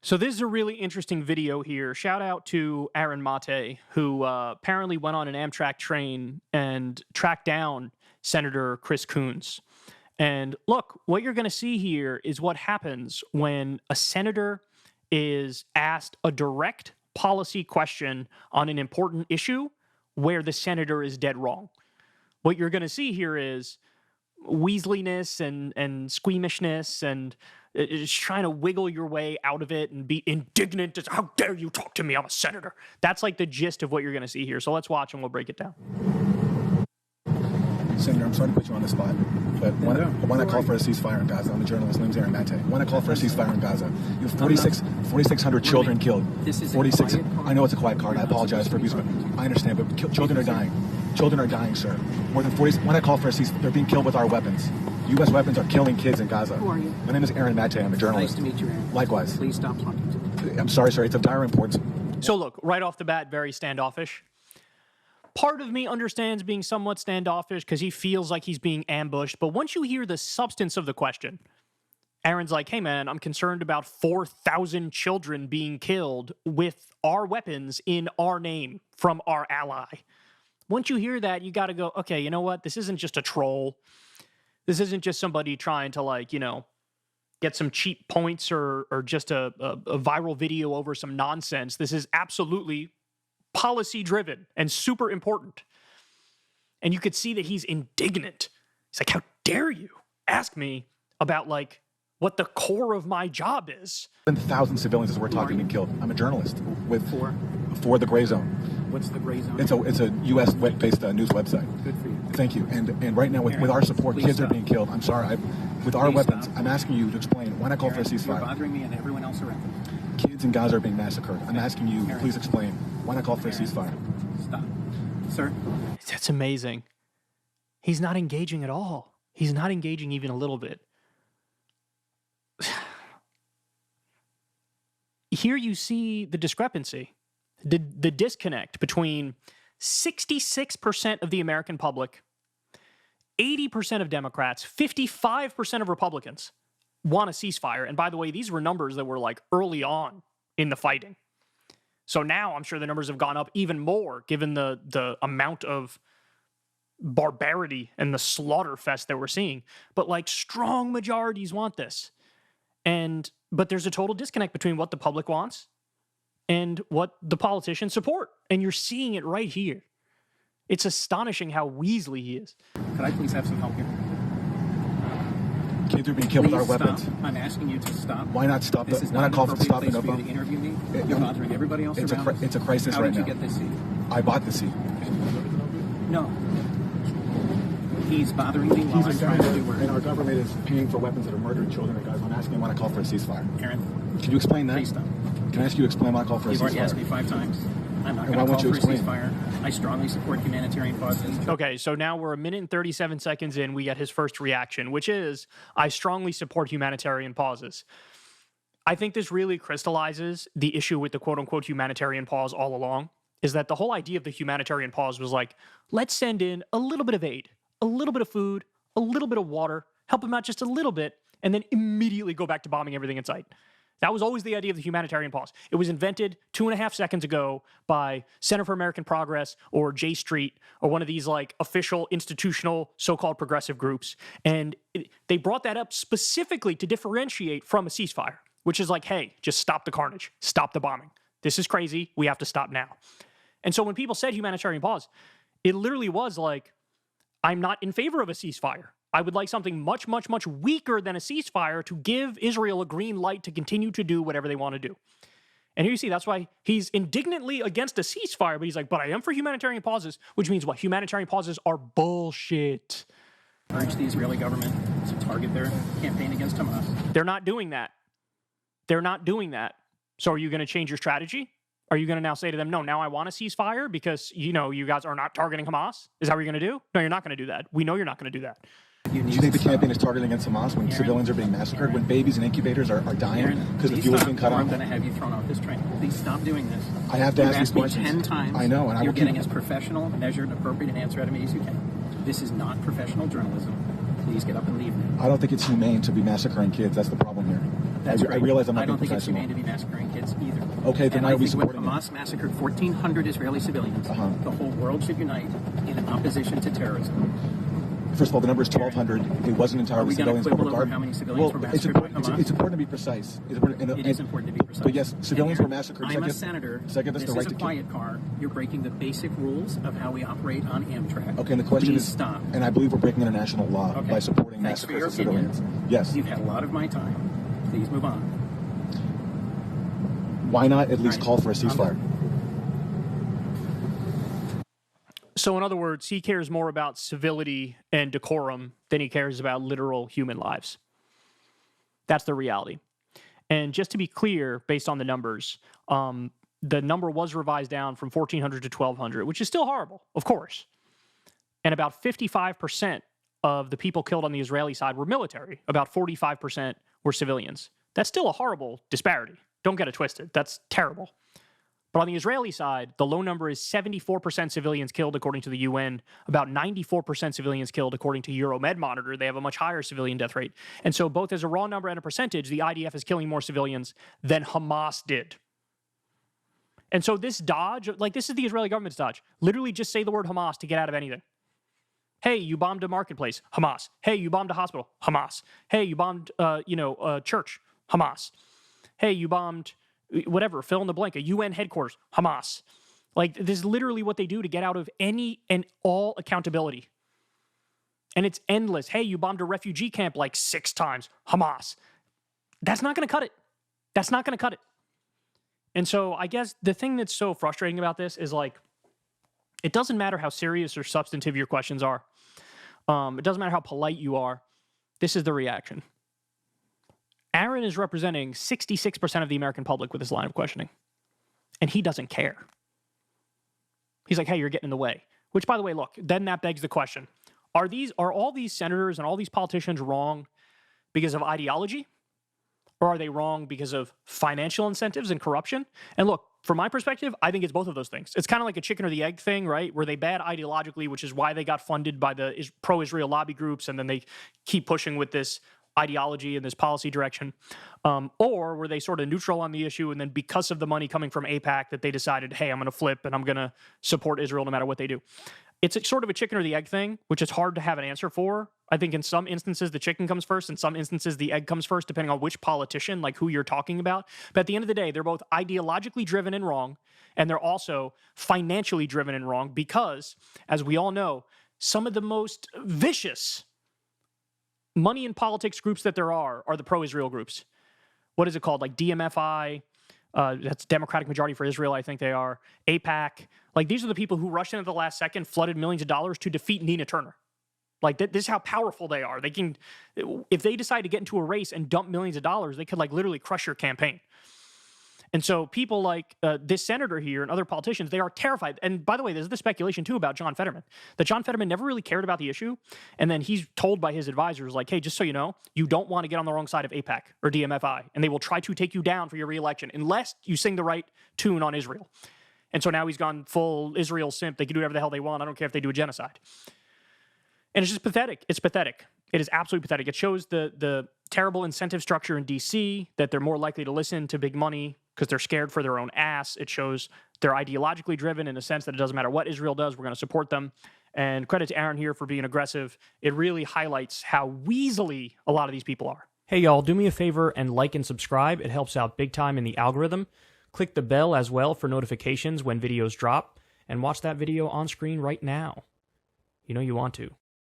So this is a really interesting video here. Shout out to Aaron Mate, who apparently went on an Amtrak train and tracked down Senator Chris Coons. And look, what you're going to see here is what happens when a senator is asked a direct policy question on an important issue where the senator is dead wrong. What you're going to see here is weaseliness and squeamishness and just trying to wiggle your way out of it and be indignant. As, how dare you talk to me? I'm a senator. That's like the gist of what you're going to see here. So let's watch and we'll break it down. Senator, I'm sorry to put you on the spot, but when I call for a ceasefire in Gaza, I'm a journalist, my name's Aaron Mate. When I call for a ceasefire in Gaza, you have 4,600 children killed. 46. I know it's a quiet card. I apologize for abuse, but I understand. But children are dying. Children are dying, sir. More than 40. When I call for a ceasefire, they're being killed with our weapons. U.S. weapons are killing kids in Gaza. Who are you? My name is Aaron Mate. I'm a journalist. Nice to meet you, Aaron. Likewise. Please stop talking to me. I'm sorry, sir. It's of dire importance. So look, right off the bat, very standoffish. Part of me understands being somewhat standoffish because he feels like he's being ambushed. But once you hear the substance of the question, Aaron's like, hey, man, I'm concerned about 4,000 children being killed with our weapons in our name from our ally. Once you hear that, you got to go, okay, you know what? This isn't just a troll. This isn't just somebody trying to, like, you know, get some cheap points or just a viral video over some nonsense. This is absolutely policy-driven and super important. And you could see that he's indignant. He's like, how dare you ask me about, like, what the core of my job is? 1,000 civilians, as we're talking, being killed. I'm a journalist with for the Gray Zone. What's the Gray Zone? It's a U.S.-based news website. Good for you. Thank you. And right now, with our support, kids are being killed. I'm sorry. With our weapons, I'm asking you to explain when I call for a ceasefire. You're bothering me and everyone else around me. Kids in Gaza are being massacred. I'm asking you, please explain when I call for a ceasefire. Stop. Sir? That's amazing. He's not engaging at all. He's not engaging even a little bit. Here you see the discrepancy, the disconnect between 66% of the American public, 80% of Democrats, 55% of Republicans want a ceasefire. And by the way, these were numbers that were like early on in the fighting. So now I'm sure the numbers have gone up even more given the amount of barbarity and the slaughter fest that we're seeing. But like strong majorities want this. But there's a total disconnect between what the public wants and what the politicians support. And you're seeing it right here. It's astonishing how Weasley he is. Could I please have some help here? Kids are being killed with our weapons. I'm asking you to stop. Why not stop? This is When I call for stop place for you to interview me. You're bothering everybody else around. It's a crisis right now. How did you get this seat? I bought the seat. No. He's bothering me while I'm trying to do work. And our government is paying for weapons that are murdering children. Guys, I'm asking when I call for a ceasefire. Aaron, can you explain that? please stop. Can I ask you to explain when I call for a ceasefire? You've already asked me 5 times. I'm not going to call for a ceasefire. I strongly support humanitarian causes. Okay, so now we're 1 minute and 37 seconds in. We get his first reaction, which is, I strongly support humanitarian pauses. I think this really crystallizes the issue with the quote-unquote humanitarian pause all along, is that the whole idea of the humanitarian pause was like, let's send in a little bit of aid, a little bit of food, a little bit of water, help them out just a little bit, and then immediately go back to bombing everything in sight. That was always the idea of the humanitarian pause. It was invented 2.5 seconds ago by Center for American Progress or J Street or one of these like official institutional so-called progressive groups. And they brought that up specifically to differentiate from a ceasefire, which is like, hey, just stop the carnage, stop the bombing. This is crazy. We have to stop now. And so when people said humanitarian pause, it literally was like, I'm not in favor of a ceasefire. I would like something much, much, much weaker than a ceasefire to give Israel a green light to continue to do whatever they want to do. And here you see, that's why he's indignantly against a ceasefire, but he's like, but I am for humanitarian pauses, which means what? Humanitarian pauses are bullshit. Urge the Israeli government to target their campaign against Hamas. They're not doing that. They're not doing that. So are you going to change your strategy? Are you going to now say to them, no, now I want a ceasefire because, you know, you guys are not targeting Hamas? Is that what you're going to do? No, you're not going to do that. We know you're not going to do that. Do you think the campaign is targeting against Hamas when civilians are being massacred, when babies and incubators are dying because the fuel is being cut off? I'm going to have you thrown off this train. Please stop doing this. I have to ask these questions. 10 times. I know, and you're getting as professional, measured, appropriate an answer out of me as you can. This is not professional journalism. Please get up and leave now. I don't think it's humane to be massacring kids. That's the problem here. That's I great. realize I'm not I don't being think it's professional. humane to be massacring kids either. Okay, then and why I are we think when supporting Hamas massacred 1,400 Israeli civilians, the whole world should unite in opposition to terrorism. First of all, the number is 1,200. It wasn't Are entirely we going to civilians. quibble over how many civilians were massacred by Hamas? It's important to be precise. It is important to be precise. But yes, civilians were massacred. I'm a senator. So I get this is right a to quiet car. You're breaking the basic rules of how we operate on Amtrak. Okay, and the question Please is, stop. and I believe we're breaking international law Okay. by supporting Thanks for your massacres of opinion. civilians. Yes. You've had a lot of my time. Please move on. Why not at least call for a ceasefire? So in other words, he cares more about civility and decorum than he cares about literal human lives. That's the reality. And just to be clear, based on the numbers, the number was revised down from 1,400 to 1,200, which is still horrible, of course. And about 55% of the people killed on the Israeli side were military. About 45% were civilians. That's still a horrible disparity. Don't get it twisted. That's terrible. But on the Israeli side, the low number is 74% civilians killed, according to the UN, about 94% civilians killed, according to Euromed Monitor. They have a much higher civilian death rate. And so both as a raw number and a percentage, the IDF is killing more civilians than Hamas did. And so this dodge, like this is the Israeli government's dodge. Literally just say the word Hamas to get out of anything. Hey, you bombed a marketplace, Hamas. Hey, you bombed a hospital, Hamas. Hey, you bombed, a church, Hamas. Hey, you bombed whatever, fill in the blank, a UN headquarters, Hamas. Like, this is literally what they do to get out of any and all accountability. And it's endless. Hey, you bombed a refugee camp like 6 times, Hamas. That's not going to cut it. That's not going to cut it. And so I guess the thing that's so frustrating about this is, like, it doesn't matter how serious or substantive your questions are. It doesn't matter how polite you are. This is the reaction. Aaron is representing 66% of the American public with this line of questioning. And he doesn't care. He's like, hey, you're getting in the way. Which, by the way, look, then that begs the question. Are all these senators and all these politicians wrong because of ideology? Or are they wrong because of financial incentives and corruption? And look, from my perspective, I think it's both of those things. It's kind of like a chicken or the egg thing, right? Were they bad ideologically, which is why they got funded by the pro-Israel lobby groups, and then they keep pushing with this ideology and this policy direction, or were they sort of neutral on the issue, and then because of the money coming from AIPAC that they decided, hey, I'm going to flip and I'm going to support Israel no matter what they do. It's sort of a chicken or the egg thing, which is hard to have an answer for. I think in some instances the chicken comes first, in some instances the egg comes first, depending on which politician, like who you're talking about. But at the end of the day, they're both ideologically driven and wrong, and they're also financially driven and wrong because, as we all know, some of the most vicious money in politics groups that there are the pro-Israel groups. What is it called? Like DMFI, that's Democratic Majority for Israel, I think they are. AIPAC. Like, these are the people who rushed in at the last second, flooded millions of dollars to defeat Nina Turner. Like, this is how powerful they are. They can, if they decide to get into a race and dump millions of dollars, they could, like, literally crush your campaign. And so people like this senator here and other politicians, they are terrified. And by the way, there's the speculation, too, about John Fetterman, that John Fetterman never really cared about the issue. And then he's told by his advisors, like, hey, just so you know, you don't want to get on the wrong side of AIPAC or DMFI, and they will try to take you down for your reelection unless you sing the right tune on Israel. And so now he's gone full Israel simp. They can do whatever the hell they want. I don't care if they do a genocide. And it's just pathetic. It's pathetic. It is absolutely pathetic. It shows the terrible incentive structure in D.C., that they're more likely to listen to big money because they're scared for their own ass. It shows they're ideologically driven in the sense that it doesn't matter what Israel does, we're going to support them. And credit to Aaron here for being aggressive. It really highlights how weaselly a lot of these people are. Hey, y'all, do me a favor and like and subscribe. It helps out big time in the algorithm. Click the bell as well for notifications when videos drop. And watch that video on screen right now. You know you want to.